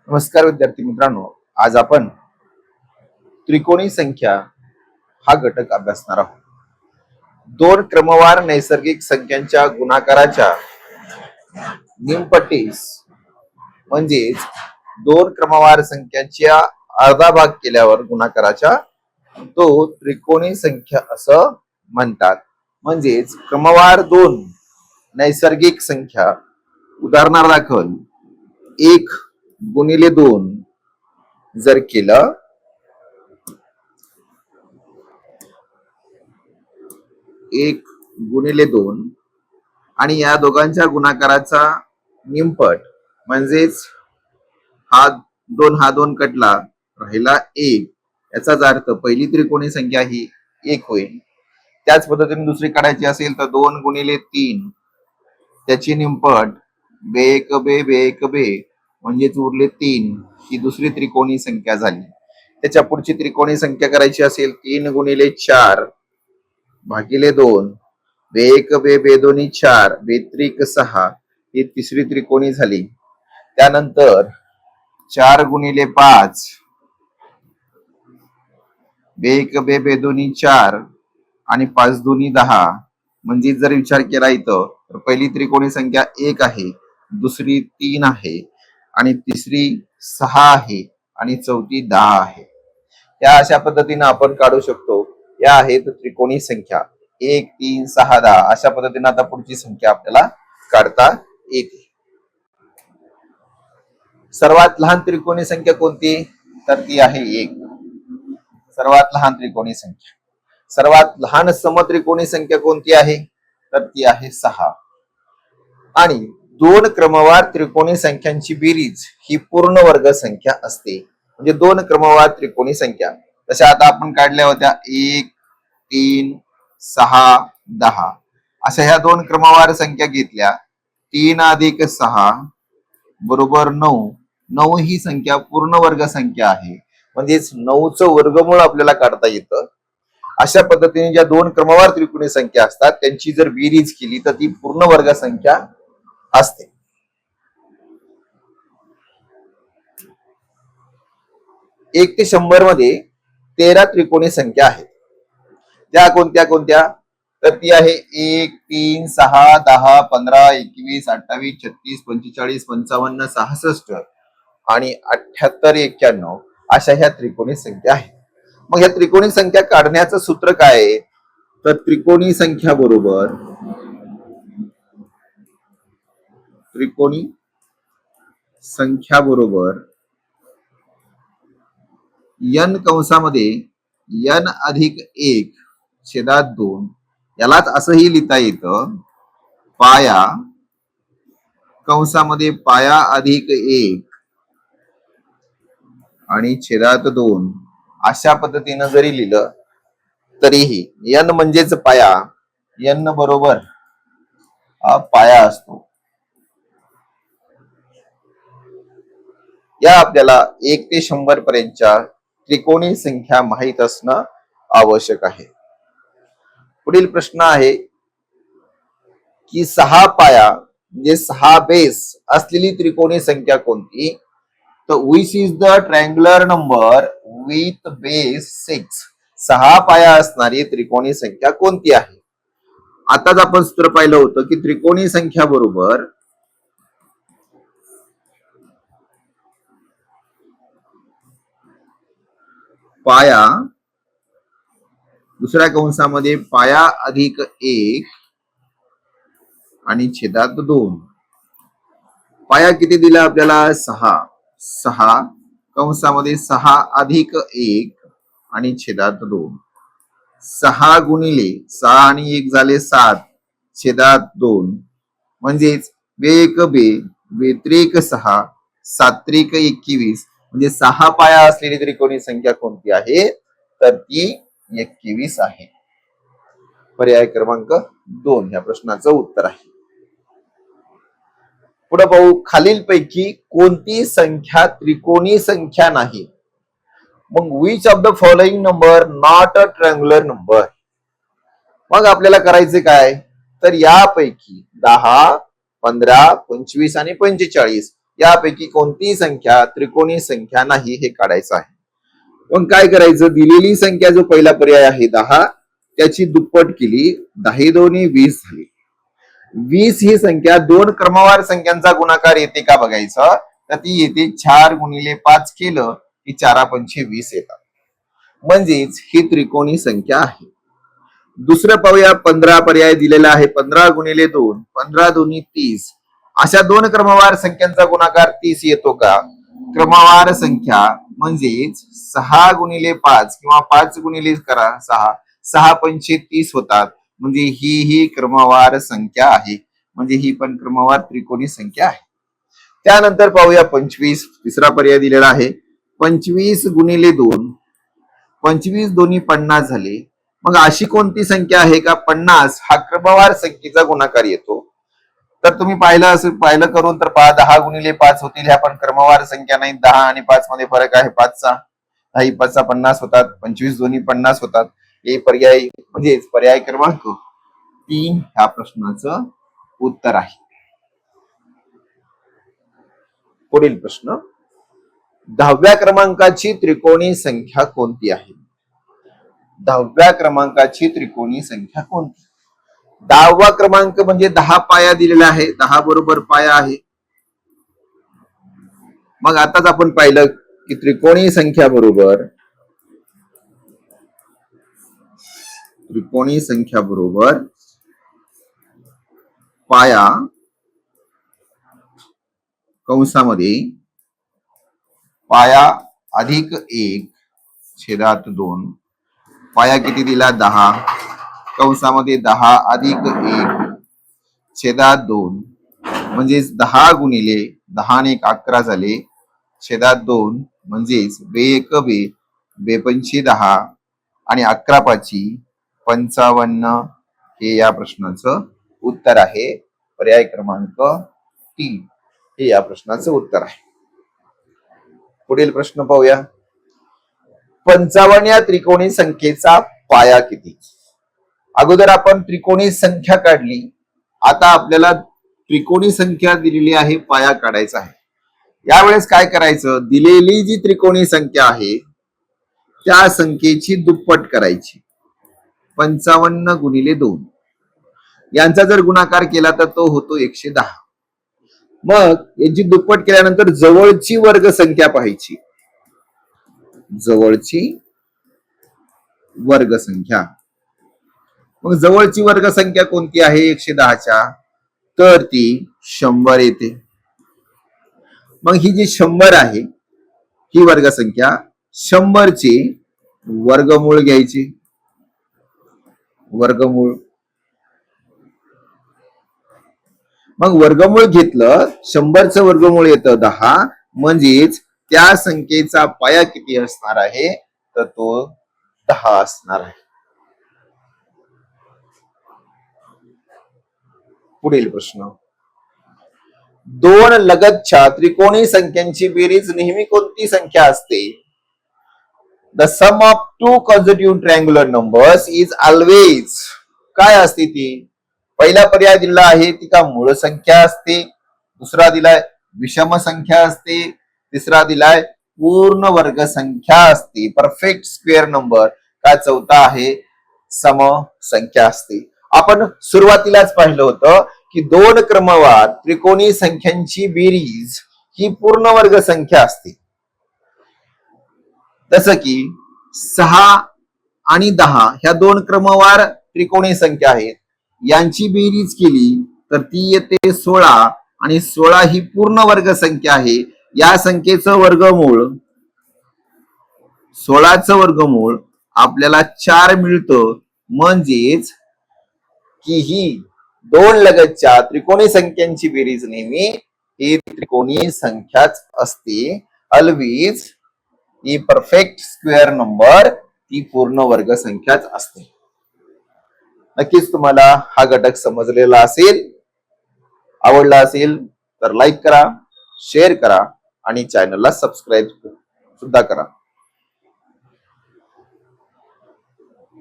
नमस्कार विद्यार्थी मित्रांनो, आज आपण त्रिकोणी संख्या हा घटक अभ्यासणार आहोत. दोन क्रमवार नैसर्गिक संख्यांच्या गुणाकाराच्या निमपट्टीस म्हणजेच दोन क्रमवार संख्यांच्या अर्धा भाग केल्यावर गुणाकाराच्या तो त्रिकोणी संख्या असं म्हणतात. म्हणजेच क्रमवार दोन नैसर्गिक संख्या उदाहरणादाखल 1 × 2 जर केलं 1 × 2 आणि या दोघांच्या गुणाकाराचा निमपट म्हणजेच हा 2 कटला राहिला 1, याचाच अर्थ पहिली त्रिकोणी संख्या ही 1 होईल. त्याच पद्धतीने दुसरी काढायची असेल तर 2 × 3 त्याची निमपट बे बे म्हणजेच उरले 3, ही दुसरी त्रिकोणी संख्या झाली. त्याच्या पुढची त्रिकोणी संख्या करायची असेल 3 × 4 भागिले 2 बे 2 4 बेत्रिक 6, ही तिसरी त्रिकोणी झाली. त्यानंतर 4 × 5 बे 2 4 आणि 5 2 10, म्हणजे जर विचार केला इथं तर पहिली त्रिकोणी संख्या 1 आहे, दुसरी 3 आहे आणि तिसरी 6 आहे आणि चौथी 10 आहे. या अशा पद्धतीने आपण काढू शकतो. या आहेत त्रिकोणी संख्या 1 3 6 10. अशा पद्धतीने आता पुढची संख्या आपल्याला काढता येते. सर्वात लहान त्रिकोणी संख्या कोणती? तर ती आहे 1, सर्वात लहान त्रिकोणी संख्या. सर्वात लहान समत्रिकोणी संख्या कोणती आहे? तर ती आहे 6. आणि दोन क्रमवार त्रिकोणी संख्यांची बेरीज ही पूर्ण वर्ग संख्या असते. म्हणजे दोन क्रमवार त्रिकोणी संख्या तशा आता आपण काढल्या होत्या 1 3 6 10. अशा ह्या दोन क्रमवार संख्या घेतल्या. 3 + 6 बरोबर 9. 9 ही संख्या पूर्ण वर्ग संख्या आहे, म्हणजेच 9चं वर्गमूळ आपल्याला काढता येतं. अशा पद्धतीने ज्या दोन क्रमवार त्रिकोणी संख्या असतात त्यांची जर बेरीज केली तर ती पूर्ण वर्ग संख्या असते. 1 ते 100 मध्ये 13 त्रिकोणी संख्या आहेत. त्या कोणत्या कोणत्या? तर ती आहे 1 3 6 10 15 21 28 36 45 55 66 आणि 78 91 अशा ह्या त्रिकोणी संख्या आहेत. मग ह्या त्रिकोणी संख्या काढण्याचं सूत्र काय आहे? तर त्रिकोणी संख्या बरोबर n कंसामध्ये n + 1/2, यालाच असंही लिहिता येतं पाया कंसामध्ये पाया + 1 आणि छेदात 2. अशा पद्धतीनं जरी लिहिलं तरीही n म्हणजेच पाया, n बरोबर हा पाया असतो. या आपल्याला 1 ते 100 पर्यंतच्या त्रिकोणी संख्या माहित असणं आवश्यक आहे. पुढील प्रश्न आहे की 6 पाया म्हणजे 6 बेस असलेली त्रिकोणी संख्या कोणती? तर which is the triangular number with base 6. 6 पाया असणारी त्रिकोणी संख्या कोणती आहे? आताच आपण सूत्र पाहिलं होतं की त्रिकोणी संख्या बरोबर पाया दुसऱ्या कंसामध्ये पाया + 1 आणि छेदात 2. पाया किती दिला आपल्याला? 6. 6 कंसामध्ये 6 + 1 आणि छेदात 2. 6 × 6 आणि 1 झाले 7 छेदात 2, म्हणजेच बेत्रिक 6 7त्रिक 21, म्हणजे 6 पाया असलेली त्रिकोणी संख्या कोणती आहे? तर ती 21 आहे. पर्याय क्रमांक 2 ह्या प्रश्नाचं उत्तर आहे. पुढे पाहू, खालीलपैकी कोणती संख्या त्रिकोणी संख्या नाही? मग which of the following number not a triangular number? मग आपल्याला करायचे काय? तर यापैकी 10 15 25 आणि 45 यापैकी कोणती संख्या त्रिकोणी संख्या नाही हे काढायचं आहे. पण काय करायचं, दिलेली संख्या जो पहिला पर्याय आहे 10 त्याची दुप्पट केली, 10 दोन्ही 20 झाली. 20 ही संख्या दोन क्रमवार संख्यांचा गुणाकार येते का बघायचं, तर ती येते. 4 गुणिले 5 केलं की 4 पंचे 20 येतात, म्हणजेच ही त्रिकोणी संख्या आहे. दुसरं पाहूया, 15 पर्याय दिलेला आहे. 15 गुणिले 2, 15 दोन्ही 30. अशा दोन क्रमवार संख्यांचा गुणाकार 30 येतो का? क्रमवार संख्या म्हणजेच 6 गुणिले 5 किंवा 5 गुणिले करा 6, 6 पंचे 30 होतात, म्हणजे ही क्रमवार संख्या आहे, म्हणजे ही पण क्रमवार त्रिकोणी संख्या आहे. त्यानंतर पाहूया 25, तिसरा पर्याय दिलेला आहे. 25 गुणिले 2, 25 दोन्ही 50 झाले. मग अशी कोणती संख्या आहे का 50 हा क्रमवार संख्येचा गुणाकार येतो? तर तुम्ही पाहिलं करून तर पहा, 10 गुणिले 5 होतील, ह्या पण क्रमवार संख्या नाही. 10 आणि 5 मध्ये फरक आहे 5चा. 10 5 50 होतात, 25 दोन्ही 50 होतात. हे पर्याय म्हणजेच पर्याय क्रमांक 3 ह्या प्रश्नाचं उत्तर आहे. पुढील प्रश्न, 10व्या क्रमांकाची त्रिकोणी संख्या कोणती आहे? 10व्या क्रमांकाची त्रिकोणी संख्या कोणती? 10वा क्रमांक म्हणजे 10 पाया दिलेला आहे, 10 बरोबर पाया आहे. मग आताच आपण पाहिलं की त्रिकोणी संख्या बरोबर पाया कंसामध्ये पाया अधिक 1 छेदात 2. पाया किती दिला? 10 कंसामध्ये 10 अधिक 1 छेदात 2, म्हणजेच 10 गुणिले 10 ने 11 झाले छेदात 2, म्हणजेच 2 1 2, 2 पंचे 10 आणि 11 पाची 55 हे या प्रश्नाचं उत्तर आहे. पर्याय क्रमांक 3 हे या प्रश्नाचं उत्तर आहे. पुढील प्रश्न पाहूया, 55 या त्रिकोणी संख्येचा पाया किती? अगोदर आपण त्रिकोणी संख्या काढली, आता आपल्याला त्रिकोणी संख्या दिलेली आहे, पाया काढायचा आहे. यावेळेस काय करायचं, दिलेली जी त्रिकोणी संख्या आहे त्या संख्येची दुप्पट करायची. 55 गुणिले 2 यांचा जर गुणाकार केला तर तो होतो 110. मग यांची दुप्पट केल्यानंतर जवळची वर्ग संख्या पाहायची. जवळची वर्ग संख्या, मग जवळची वर्ग संख्या कोणती आहे 110च्या? तर ती 100 येते. मग ही जी 100 आहे ही वर्ग संख्या, 100 चे वर्गमूळ घ्यायचे. वर्गमूळ, मग वर्गमूळ घेतलं, 100चं वर्गमूळ येतं 10, म्हणजेच त्या संख्येचा पाया किती असणार आहे, तर तो 10 असणार आहे. पुढील प्रश्न, दोन लगतच्या त्रिकोणी संख्यांची बेरीज नेहमी कोणती संख्या असते? The sum of two consecutive triangular numbers is always, काय असते ती? पहिला पर्याय दिला आहे ती का मूळ संख्या असते, दुसरा दिलाय विषम संख्या असते, तिसरा दिलाय पूर्ण वर्ग संख्या असते, परफेक्ट स्क्वेअर नंबर, का चौथा आहे सम संख्या असते. आपण सुरुवातीलाच पाहिलं होतं की दोन क्रमवार त्रिकोणी संख्यांची बेरीज ही पूर्ण वर्ग संख्या असते. जसं की 6 आणि 10 ह्या दोन क्रमवार त्रिकोणी संख्या आहेत, यांची बेरीज केली तर ती येते 16, आणि 16 ही पूर्ण वर्ग संख्या आहे. या संख्येचं वर्गमूळ, 16चं वर्गमूळ आपल्याला 4 मिळतं, म्हणजेच की ही दोन लगतच्या त्रिकोणी संख्यांची बेरीज नेहमी ही त्रिकोणी संख्याच असते. ऑलवेज ही परफेक्ट स्क्वेअर नंबर ती पूर्ण वर्ग संख्याच असते. नक्कीच तुम्हाला हा घटक समजलेला असेल. आवडला असेल तर लाईक करा, शेअर करा आणि चॅनलला सबस्क्राईब सुद्धा करा.